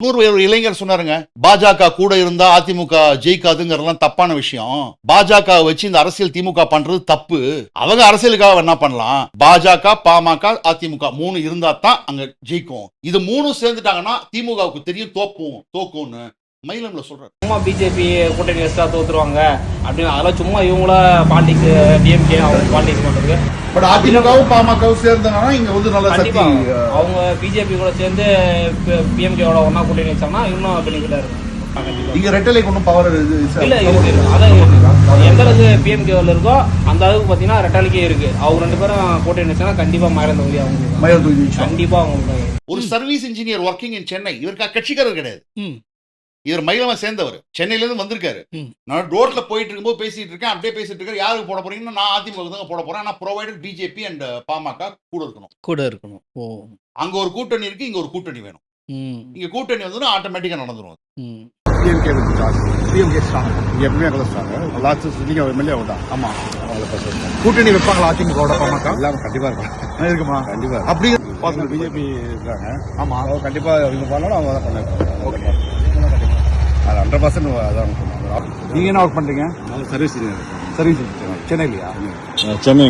ஒரு இளைஞர் சொன்னாருங்க, பாஜக கூட இருந்தா அதிமுக ஜெயிக்காதுங்கிறதெல்லாம் தப்பான விஷயம். பாஜக வச்சு இந்த அரசியல் திமுக பண்றது தப்பு. அவங்க அரசியலுக்காக என்ன பண்ணலாம், பாஜக, பாமக, அதிமுக 3 இருந்தா தான் அங்க ஜெயிக்கும். இது 3 சேர்ந்துட்டாங்கன்னா திமுகவுக்கு தெரியும் தோக்கும்னு மயிலம்ல சொல்றாரு. சும்மா பிஜேபி கூட்டணி வச்சா தோத்துருவாங்க அப்படின்னு அதெல்லாம் சும்மா இவங்கள பாலிடிக்ஸ் டிஎம்கே அவங்க பாலிடிக்ஸ் பண்றது. பட் அதிமுகவும் பாமகவும் சேர்ந்தாங்கன்னா இங்க வந்து நல்ல சக்தி. அவங்க பிஜேபி கூட சேர்ந்து பிஎம்கேவோட ஒன்னா கூட்டணி வச்சாங்கன்னா இன்னும் பெனிஃபிட்டா இருக்கும். இங்க ரெட்டலைக்கு ஒன்றும் பவர் இல்ல இருக்கு, அதான் எந்த அளவுக்கு பிஎம்கேவில் இருக்கோ அந்த அளவுக்கு பாத்தீங்கன்னா ரெட்டாலிக்கே இருக்கு. அவங்க 2 பேரும் கூட்டணி வச்சாங்கன்னா கண்டிப்பா மயிலம் தொகுதி அவங்க கண்டிப்பா அவங்களுக்கு. ஒரு service engineer working in Chennai, இவருக்கு கட்சிக்காரர் கிடையாது. இவர் மயிலமா சேர்ந்தவர், சென்னையில இருந்து வந்திருக்காரு. நான் ரோட்ல போயிட்டு இருக்கும்போது பேசிட்டு இருக்கேன், அப்படியே பேசிட்டு இருக்காரு. யாருக்கு போட போறீங்கன்னா நான் அதிமுக தான் போட போறேன். நான் ப்ரொவைடட் பிஜேபி அண்ட் பாமக கூட இருக்கணும். ஓ, அங்க ஒரு கூட்டணி இருக்கு, இங்க ஒரு கூட்டணி வேணும். இங்க கூட்டணி வந்து ஆட்டோமேட்டிக்கா நடந்துரும். டிஎம்கே டிஎம்கே ஸ்ட்ராங், எப்பவுமே அவ்வளோ ஸ்ட்ராங். லாஸ்ட் நீங்க எம்எல்ஏ தான். ஆமா, கூட்டணி வைப்பாங்களா அதிமுக பாமக? எல்லாம் கண்டிப்பா இருக்கும், இருக்குமா? கண்டிப்பா. அப்படி பிஜேபி இருக்காங்க. ஆமா, கண்டிப்பா இவங்க பண்ணாலும் அவங்க தான் பண்ணாங்க. ஓகே, அது 100% அதான். நீங்க என்ன ஒர்க் பண்றீங்க? சர்வீஸ் சென்னையிலையா? சென்னை.